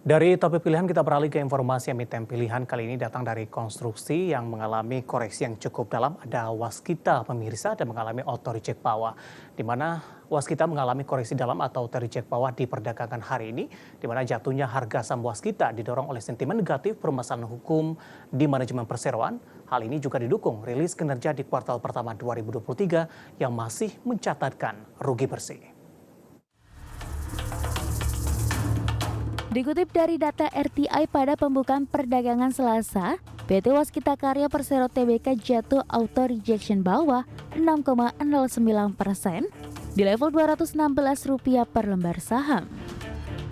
Dari topik pilihan kita beralih ke informasi emiten pilihan kali ini datang dari konstruksi yang mengalami koreksi yang cukup dalam. Ada Waskita pemirsa dan mengalami auto reject bawah. Di mana Waskita mengalami koreksi dalam atau auto reject bawah di perdagangan hari ini. Di mana jatuhnya harga saham Waskita didorong oleh sentimen negatif permasalahan hukum di manajemen perseroan. Hal ini juga didukung rilis kinerja di kuartal pertama 2023 yang masih mencatatkan rugi bersih. Dikutip dari data RTI pada pembukaan perdagangan Selasa, PT Waskita Karya Persero Tbk jatuh auto rejection bawah 6,09% di level Rp216 per lembar saham.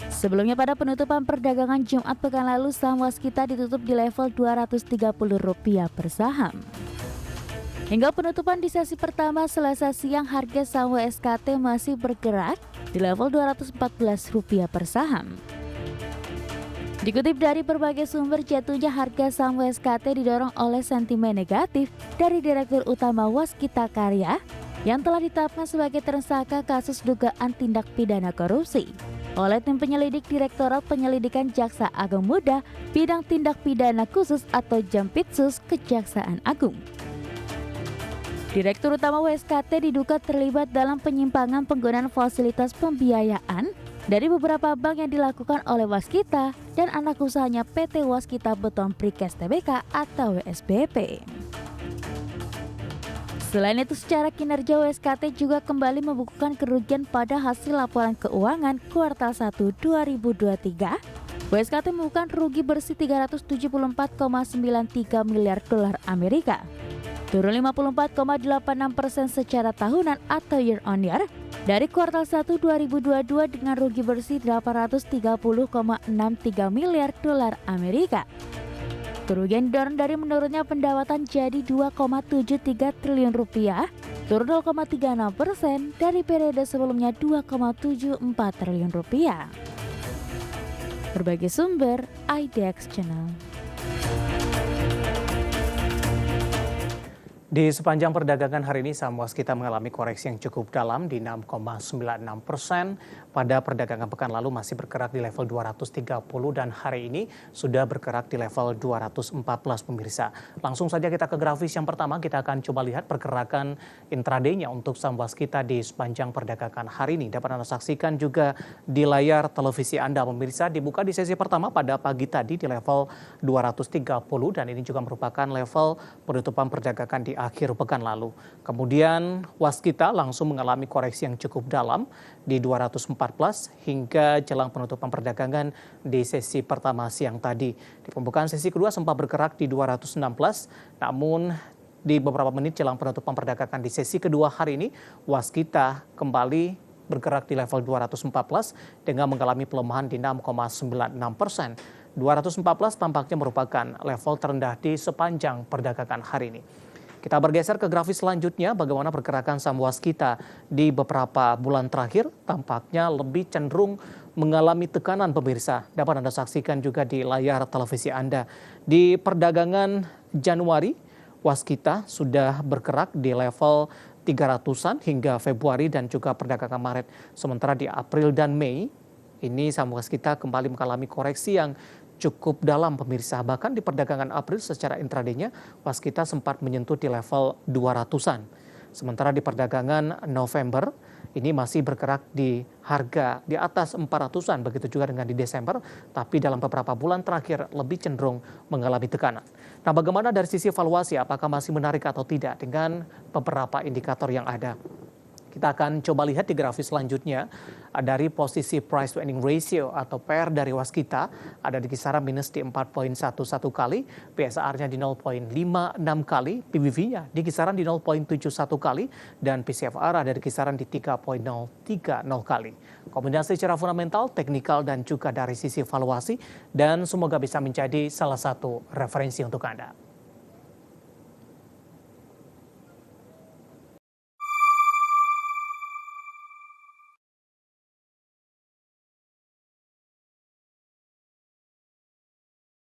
Sebelumnya pada penutupan perdagangan Jumat pekan lalu, saham Waskita ditutup di level Rp230 per saham. Hingga penutupan di sesi pertama Selasa siang, harga saham WSKT masih bergerak di level Rp214 per saham. Dikutip dari berbagai sumber, jatuhnya harga saham WSKT didorong oleh sentimen negatif dari Direktur Utama Waskita Karya yang telah ditetapkan sebagai tersangka kasus dugaan tindak pidana korupsi oleh tim penyelidik Direktorat Penyelidikan Jaksa Agung Muda Bidang Tindak Pidana Khusus atau Jampitsus Kejaksaan Agung. Direktur Utama WSKT diduga terlibat dalam penyimpangan penggunaan fasilitas pembiayaan dari beberapa bank yang dilakukan oleh Waskita dan anak usahanya PT Waskita Beton Precast Tbk atau WSBP. Selain itu, secara kinerja WSKT juga kembali membukukan kerugian pada hasil laporan keuangan kuartal 1 2023. WSKT membukukan rugi bersih 374,93 miliar dolar Amerika, turun 54,86% secara tahunan atau year on year dari kuartal 1 2022 dengan rugi bersih 830,63 miliar dolar Amerika. Kerugian didorong dari menurunnya pendapatan jadi 2,73 triliun rupiah, turun 0,36% dari periode sebelumnya 2,74 triliun rupiah. Berbagai sumber, IDX Channel. Di sepanjang perdagangan hari ini, saham Waskita mengalami koreksi yang cukup dalam di 6,96%. Pada perdagangan pekan lalu masih bergerak di level 230 dan hari ini sudah bergerak di level 214 pemirsa. Langsung saja kita ke grafis yang pertama, kita akan coba lihat pergerakan intraday-nya untuk saham Waskita di sepanjang perdagangan hari ini. Dapat Anda saksikan juga di layar televisi Anda pemirsa, dibuka di sesi pertama pada pagi tadi di level 230 dan ini juga merupakan level penutupan perdagangan di akhir pekan lalu. Kemudian Waskita langsung mengalami koreksi yang cukup dalam di 214 hingga jelang penutupan perdagangan di sesi pertama siang tadi. Di pembukaan sesi kedua sempat bergerak di 216, namun di beberapa menit jelang penutupan perdagangan di sesi kedua hari ini, Waskita kembali bergerak di level 214 dengan mengalami pelemahan di 6,96%. 214 tampaknya merupakan level terendah di sepanjang perdagangan hari ini. Kita bergeser ke grafis selanjutnya, bagaimana pergerakan saham Waskita di beberapa bulan terakhir tampaknya lebih cenderung mengalami tekanan pemirsa. Dapat Anda saksikan juga di layar televisi Anda. Di perdagangan Januari, Waskita sudah bergerak di level 300-an hingga Februari dan juga perdagangan Maret. Sementara di April dan Mei, ini saham Waskita kembali mengalami koreksi yang cukup dalam pemirsa. Bahkan di perdagangan April secara intraday-nya Waskita sempat menyentuh di level 200-an. Sementara di perdagangan November ini masih bergerak di harga di atas 400-an. Begitu juga dengan di Desember, tapi dalam beberapa bulan terakhir lebih cenderung mengalami tekanan. Nah, bagaimana dari sisi valuasi, apakah masih menarik atau tidak dengan beberapa indikator yang ada? Kita akan coba lihat di grafis selanjutnya dari posisi price to earning ratio atau PER dari Waskita ada di kisaran minus di 4,11 kali, PSR-nya di 0,56 kali, PBV-nya di kisaran di 0,71 kali, dan PCFR ada di kisaran di 3,030 kali. Kombinasi secara fundamental, teknikal, dan juga dari sisi valuasi, dan semoga bisa menjadi salah satu referensi untuk Anda.